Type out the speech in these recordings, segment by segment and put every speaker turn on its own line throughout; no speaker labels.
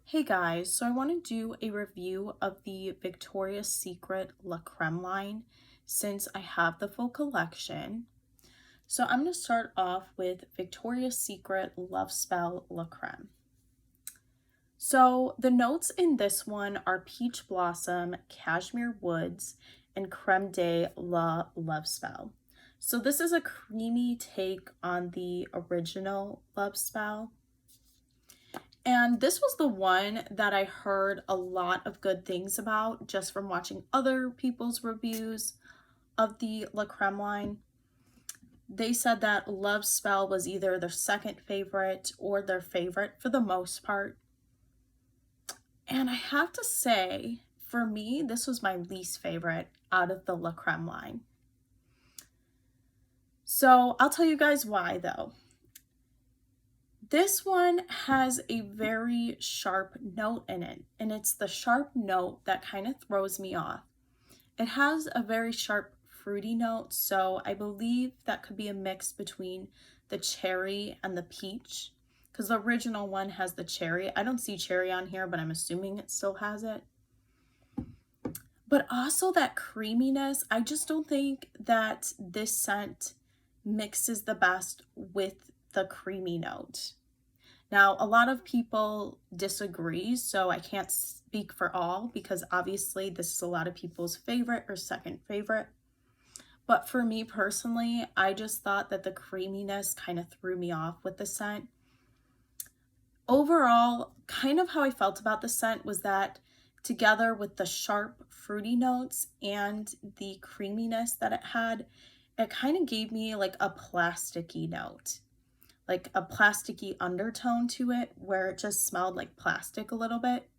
Hey guys, so I want to do a review of the Victoria's Secret La Creme line since I have the full collection. So I'm going to start off with Victoria's Secret Love Spell La Creme. So the notes in this one are Peach Blossom, Cashmere Woods, and Creme de la Love Spell. So this is a creamy take on the original Love Spell. And this was the one that I heard a lot of good things about just from watching other people's reviews of the La Creme line. They said that Love Spell was either their second favorite or their favorite for the most part. And I have to say, for me, this was my least favorite out of the La Creme line. So I'll tell you guys why though. This one has a very sharp note in it, and it's the sharp note that kind of throws me off. It has a very sharp fruity note, so I believe that could be a mix between the cherry and the peach, because the original one has the cherry. I don't see cherry on here, but I'm assuming it still has it. But also that creaminess, I just don't think that this scent mixes the best with the creamy note. Now, a lot of people disagree, so I can't speak for all because obviously this is a lot of people's favorite or second favorite. But for me personally, I just thought that the creaminess kind of threw me off with the scent. Overall, kind of how I felt about the scent was that together with the sharp fruity notes and the creaminess that it had, it kind of gave me like a plasticky note, like a plasticky undertone to it where it just smelled like plastic a little bit.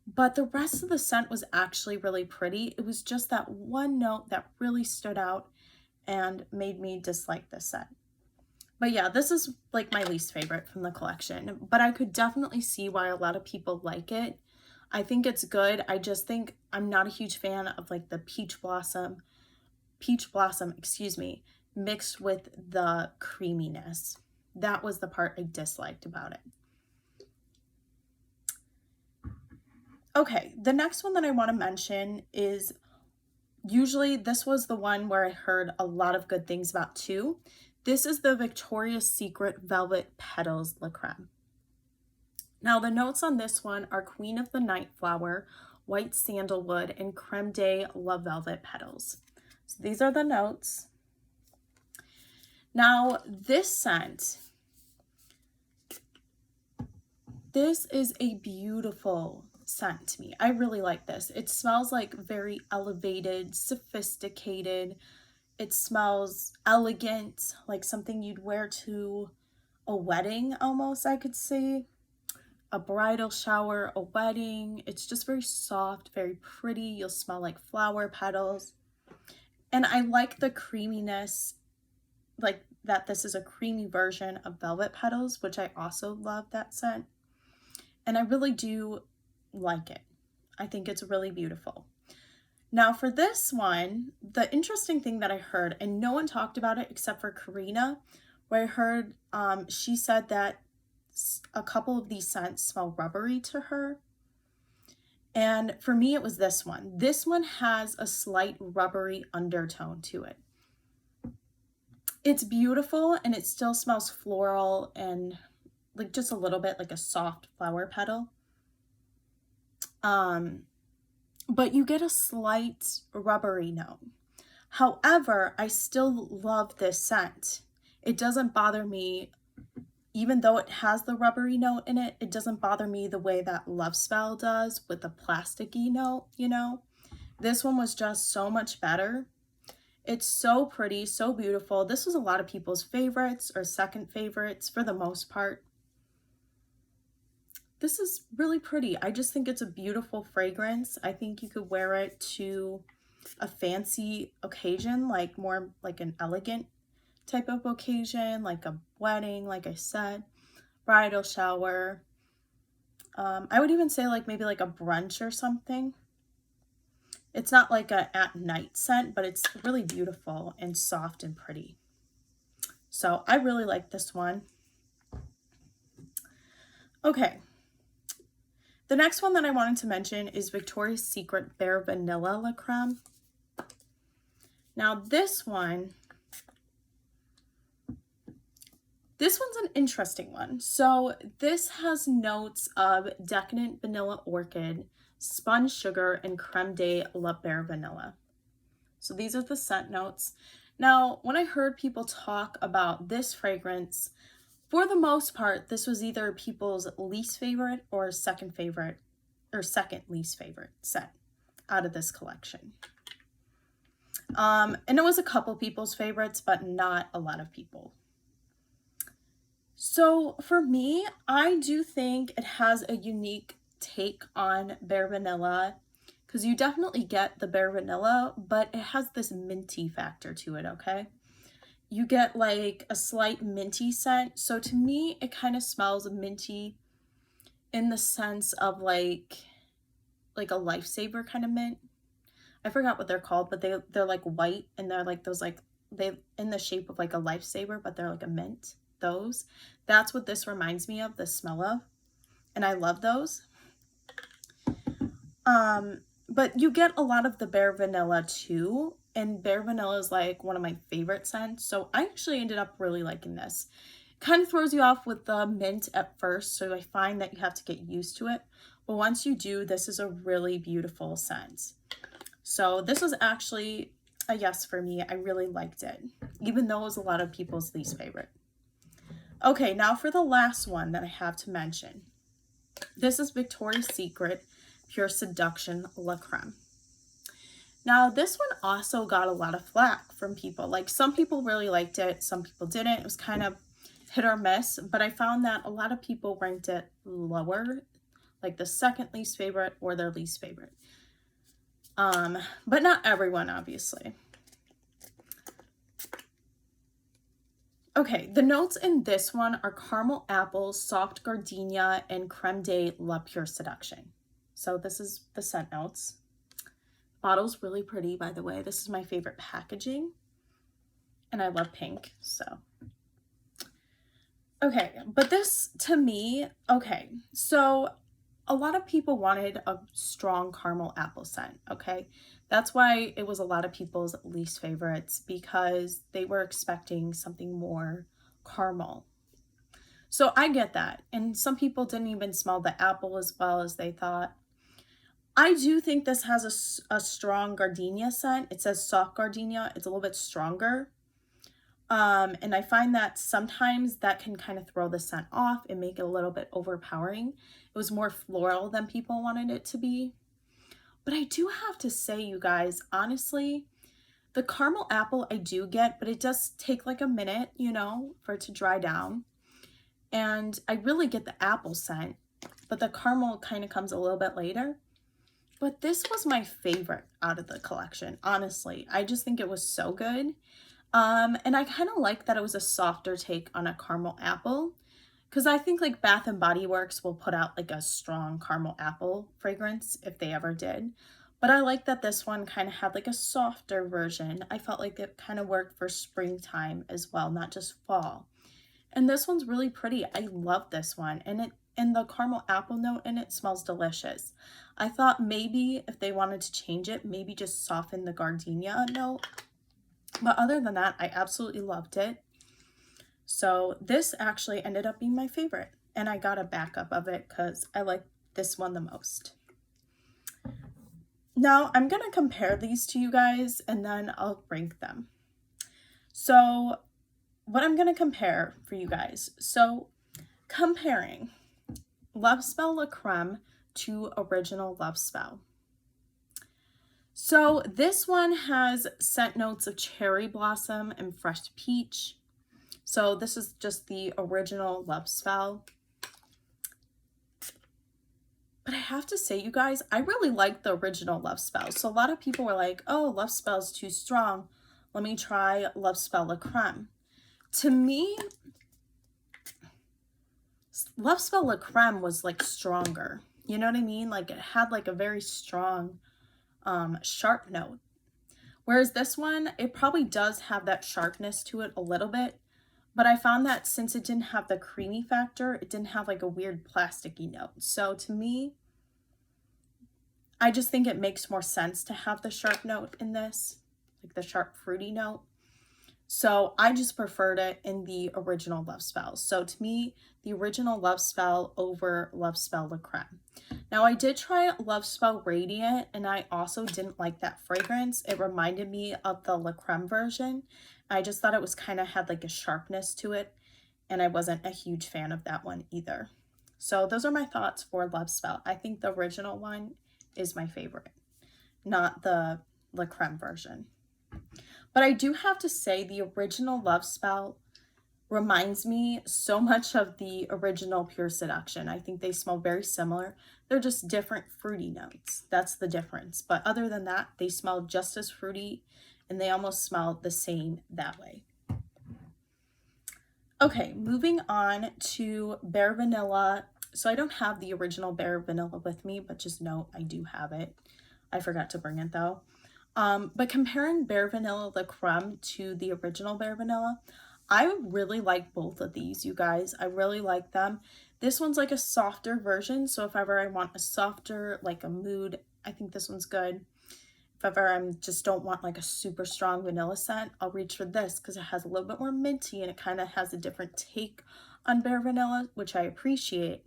But the rest of the scent was actually really pretty. It was just that one note that really stood out and made me dislike this scent. But yeah, this is like my least favorite from the collection, but I could definitely see why a lot of people like it. I think it's good. I just think I'm not a huge fan of like the peach blossom, excuse me, mixed with the creaminess. That was the part I disliked about it. Okay, the next one that I want to mention is usually this was the one where I heard a lot of good things about too. This is the Victoria's Secret Velvet Petals La Creme. Now the notes on this one are Queen of the Night Flower, White Sandalwood, and Creme de la Velvet Petals. So these are the notes. Now this scent, this is a beautiful scent to me. I really like this. It smells like very elevated, sophisticated. It smells elegant, like something you'd wear to a wedding almost, I could say. A bridal shower, a wedding. It's just very soft, very pretty. You'll smell like flower petals. And I like the creaminess, like that this is a creamy version of Velvet Petals, which I also love that scent. And I really do like it. I think it's really beautiful. Now for this one, the interesting thing that I heard, and no one talked about it except for Karina, where I heard she said that a couple of these scents smell rubbery to her. And for me, it was this one. This one has a slight rubbery undertone to it. It's beautiful and it still smells floral and like just a little bit like a soft flower petal. But you get a slight rubbery note. However, I still love this scent. It doesn't bother me, even though it has the rubbery note in it, it doesn't bother me the way that Love Spell does with the plasticky note, you know? This one was just so much better. It's so pretty, so beautiful. This was a lot of people's favorites or second favorites for the most part. This is really pretty. I just think it's a beautiful fragrance. I think you could wear it to a fancy occasion, like more like an elegant type of occasion, like a wedding, like I said, bridal shower. I would even say like maybe like a brunch or something. It's not like a at night scent, but it's really beautiful and soft and pretty. So I really like this one. Okay. The next one that I wanted to mention is Victoria's Secret Bare Vanilla La Creme. Now this one's an interesting one. So this has notes of Decadent Vanilla Orchid, Spun Sugar, and Creme de la Bare Vanilla. So these are the scent notes. Now, when I heard people talk about this fragrance, for the most part, this was either people's least favorite or second favorite, or second least favorite scent out of this collection. And it was a couple people's favorites, but not a lot of people. So for me, I do think it has a unique take on Bare Vanilla, because you definitely get the Bare Vanilla, but it has this minty factor to it, okay? You get like a slight minty scent. So to me, it kind of smells minty in the sense of like a Lifesaver kind of mint. I forgot what they're called, but they're like white, and they're like those, like they in the shape of like a Lifesaver, but they're like a mint. Those. That's what this reminds me of, the smell of. And I love those. But you get a lot of the Bare Vanilla too. And Bare Vanilla is like one of my favorite scents. So I actually ended up really liking this. Kind of throws you off with the mint at first. So I find that you have to get used to it. But once you do, this is a really beautiful scent. So this was actually a yes for me. I really liked it, even though it was a lot of people's least favorite. Okay, now for the last one that I have to mention. This is Victoria's Secret Pure Seduction La Creme. Now, this one also got a lot of flack from people. Like, some people really liked it, some people didn't. It was kind of hit or miss, but I found that a lot of people ranked it lower, like the second least favorite or their least favorite. But not everyone, obviously. Okay, the notes in this one are caramel apple, soft gardenia, and creme de la pure seduction. So this is the scent notes. Bottle's really pretty, by the way. This is my favorite packaging, and I love pink, so. Okay, but this, to me, okay, so a lot of people wanted a strong caramel apple scent, okay? That's why it was a lot of people's least favorites, because they were expecting something more caramel. So I get that, and some people didn't even smell the apple as well as they thought. I do think this has a strong gardenia scent. It says soft gardenia. It's a little bit stronger. And I find that sometimes that can kind of throw the scent off and make it a little bit overpowering. It was more floral than people wanted it to be. But I do have to say, you guys, honestly, the caramel apple I do get, but it does take like a minute, you know, for it to dry down. And I really get the apple scent, but the caramel kind of comes a little bit later. But this was my favorite out of the collection, honestly. I just think it was so good. And I kind of like that it was a softer take on a caramel apple, because I think like Bath and Body Works will put out like a strong caramel apple fragrance if they ever did. But I like that this one kind of had like a softer version. I felt like it kind of worked for springtime as well, not just fall. And this one's really pretty. I love this one. And the caramel apple note in it smells delicious. I thought maybe if they wanted to change it, maybe just soften the gardenia note. But other than that, I absolutely loved it. So this actually ended up being my favorite. And I got a backup of it because I like this one the most. Now I'm going to compare these to you guys and then I'll rank them. So what I'm going to compare for you guys. So comparing Love Spell La Creme to Original Love Spell. So this one has scent notes of cherry blossom and fresh peach. So this is just the original Love Spell. But I have to say, you guys, I really like the original Love Spell. So a lot of people were like, oh, Love Spell's too strong. Let me try Love Spell La Creme. To me, Love Spell La Creme was like stronger. You know what I mean? Like it had like a very strong sharp note. Whereas this one, it probably does have that sharpness to it a little bit. But I found that since it didn't have the creamy factor, it didn't have like a weird plasticky note. So to me, I just think it makes more sense to have the sharp note in this, like the sharp fruity note. So I just preferred it in the original Love Spell. So to me, the original Love Spell over Love Spell La Creme. Now I did try Love Spell Radiant and I also didn't like that fragrance. It reminded me of the La Creme version. I just thought it was kind of had like a sharpness to it and I wasn't a huge fan of that one either. So those are my thoughts for Love Spell. I think the original one is my favorite, not the La Creme version. But I do have to say the original Love Spell reminds me so much of the original Pure Seduction. I think they smell very similar. They're just different fruity notes. That's the difference. But other than that, they smell just as fruity and they almost smell the same that way. Okay, moving on to Bare Vanilla. So I don't have the original Bare Vanilla with me, but just know I do have it. I forgot to bring it though. But comparing Bare Vanilla La Creme to the original Bare Vanilla, I really like both of these, you guys. I really like them. This one's like a softer version, so if ever I want a softer, like a mood, I think this one's good. If ever I just don't want like a super strong vanilla scent, I'll reach for this because it has a little bit more minty and it kind of has a different take on Bare Vanilla, which I appreciate.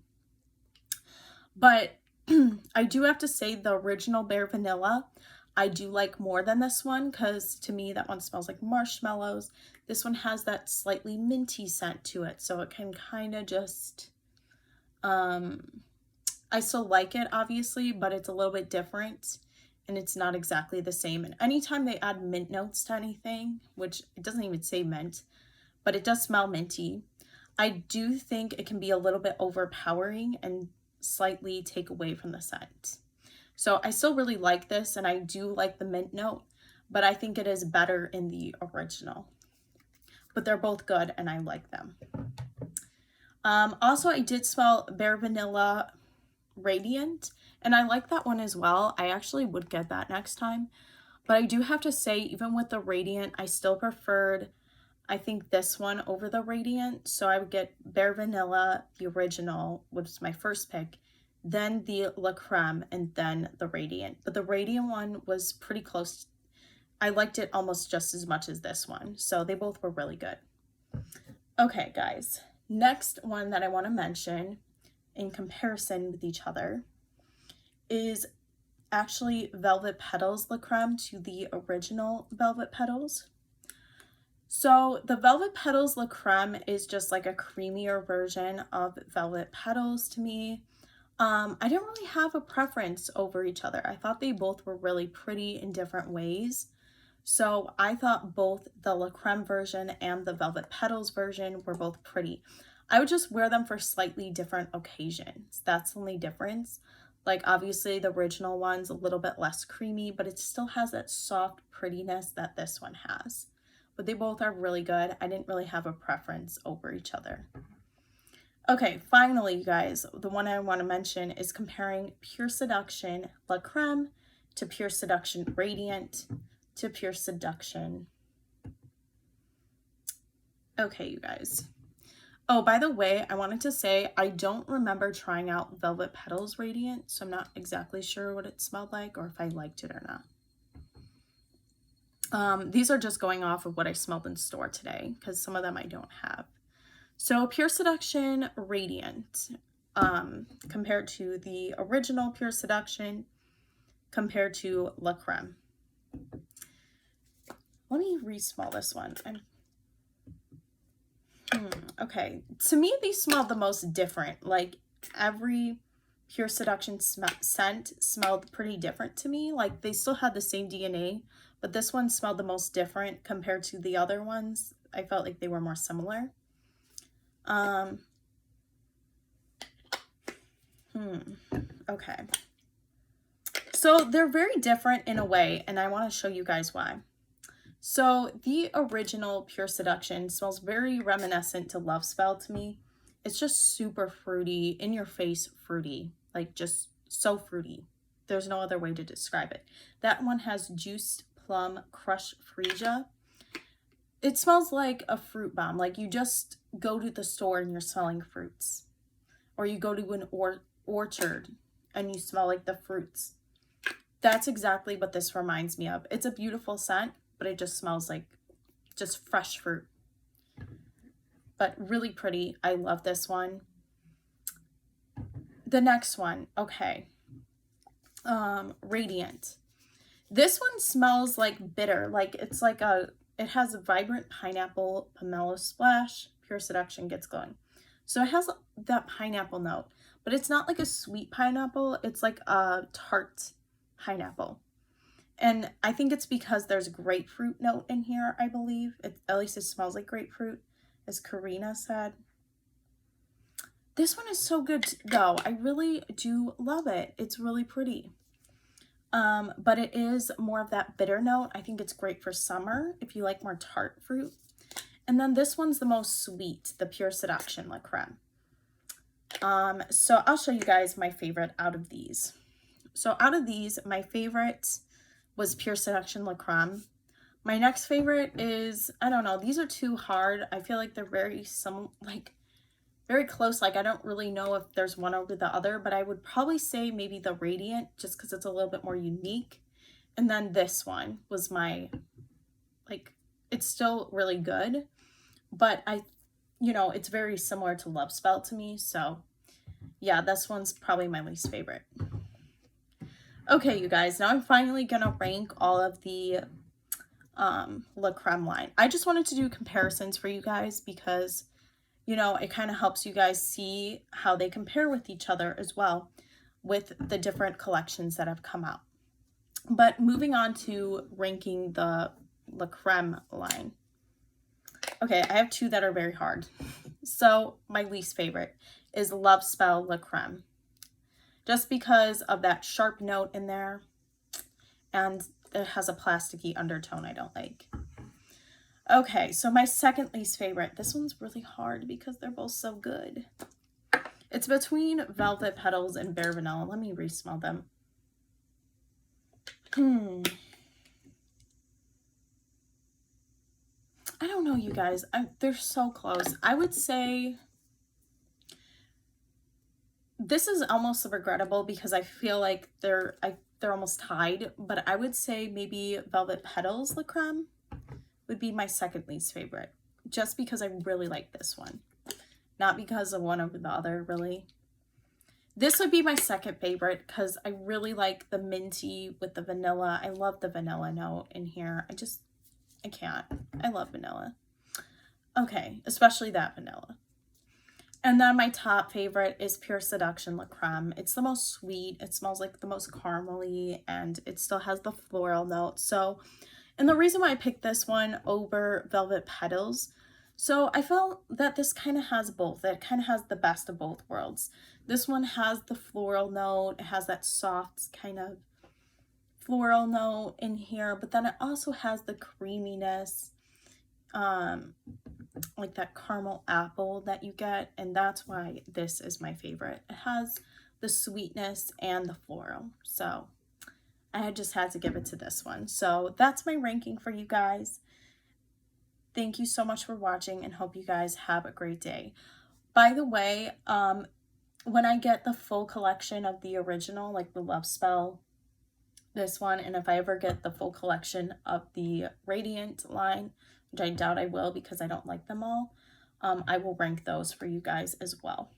But I do have to say the original Bare Vanilla, I do like more than this one because to me that one smells like marshmallows. This one has that slightly minty scent to it, so it can kind of just, I still like it obviously, but it's a little bit different and it's not exactly the same. And anytime they add mint notes to anything, which it doesn't even say mint, but it does smell minty, I do think it can be a little bit overpowering and slightly take away from the scent. So I still really like this and I do like the mint note, but I think it is better in the original. But they're both good and I like them. Also, I did smell Bare Vanilla Radiant and I like that one as well. I actually would get that next time. But I do have to say, even with the Radiant, I still preferred, I think, this one over the Radiant. So I would get Bare Vanilla, the original, which is my first pick, then the La Creme, and then the Radiant. But the Radiant one was pretty close. I liked it almost just as much as this one. So they both were really good. Okay, guys. Next one that I want to mention in comparison with each other is actually Velvet Petals La Creme to the original Velvet Petals. So the Velvet Petals La Creme is just like a creamier version of Velvet Petals to me. I didn't really have a preference over each other. I thought they both were really pretty in different ways. So I thought both the La Creme version and the Velvet Petals version were both pretty. I would just wear them for slightly different occasions. That's the only difference. Like obviously the original one's a little bit less creamy, but it still has that soft prettiness that this one has. But they both are really good. I didn't really have a preference over each other. Okay, finally, you guys, the one I want to mention is comparing Pure Seduction La Creme to Pure Seduction Radiant to Pure Seduction. Okay, you guys. Oh, by the way, I wanted to say I don't remember trying out Velvet Petals Radiant, so I'm not exactly sure what it smelled like or if I liked it or not. These are just going off of what I smelled in store today because some of them I don't have. So Pure Seduction Radiant compared to the original Pure Seduction compared to La Creme. Let me re-smell this one. Okay, to me these smell the most different. Like every Pure Seduction scent smelled pretty different to me. Like they still had the same DNA, but this one smelled the most different compared to the other ones. I felt like they were more similar. Okay. So they're very different in a way, and I want to show you guys why. So the original Pure Seduction smells very reminiscent to Love Spell to me. It's just super fruity, in your face fruity, like just so fruity. There's no other way to describe it. That one has juiced plum crush freesia. It smells like a fruit bomb. Like you just go to the store and you're smelling fruits. Or you go to an orchard and you smell like the fruits. That's exactly what this reminds me of. It's a beautiful scent, but it just smells like just fresh fruit. But really pretty. I love this one. The next one, okay. Radiant. This one smells like bitter. Like it's like it has a vibrant pineapple pomelo splash. Pure Seduction gets going. So it has that pineapple note, but it's not like a sweet pineapple. It's like a tart pineapple. And I think it's because there's grapefruit note in here, I believe. At least it smells like grapefruit, as Karina said. This one is so good, though. I really do love it. It's really pretty. But it is more of that bitter note. I think it's great for summer if you like more tart fruit. And then this one's the most sweet, the Pure Seduction La Creme. So I'll show you guys my favorite out of these. So out of these, my favorite was Pure Seduction La Creme. My next favorite is, I don't know, these are too hard. I feel like they're very very close. Like I don't really know if there's one over the other, but I would probably say maybe the Radiant just because it's a little bit more unique. And then this one was my, like, it's still really good, but it's very similar to Love Spell to me. So yeah, this one's probably my least favorite. Okay, you guys, now I'm finally gonna rank all of the La Creme line. I just wanted to do comparisons for you guys because it kind of helps you guys see how they compare with each other as well with the different collections that have come out. But moving on to ranking the La Creme line. Okay, I have two that are very hard. So my least favorite is Love Spell La Creme. Just because of that sharp note in there. And it has a plasticky undertone I don't like. Okay, so my second least favorite. This one's really hard because they're both so good. It's between Velvet Petals and Bare Vanilla. Let me re-smell them. I don't know, you guys. They're so close. I would say this is almost regrettable because I feel like they're almost tied. But I would say maybe Velvet Petals La Creme would be my second least favorite, just because I really like this one, not because of one over the other, really. This would be my second favorite because I really like the minty with the vanilla. I love the vanilla note in here. I can't. I love vanilla. Okay, especially that vanilla. And then my top favorite is Pure Seduction La Creme. It's the most sweet. It smells like the most caramely, and it still has the floral note. So, and the reason why I picked this one over Velvet Petals, so I felt that this kind of has both. It kind of has the best of both worlds. This one has the floral note. It has that soft kind of floral note in here, but then it also has the creaminess, like that caramel apple that you get, and that's why this is my favorite. It has the sweetness and the floral, so I just had to give it to this one. So that's my ranking for you guys. Thank you so much for watching and hope you guys have a great day. By the way, when I get the full collection of the original, like the Love Spell, this one, and if I ever get the full collection of the Radiant line, which I doubt I will because I don't like them all, I will rank those for you guys as well.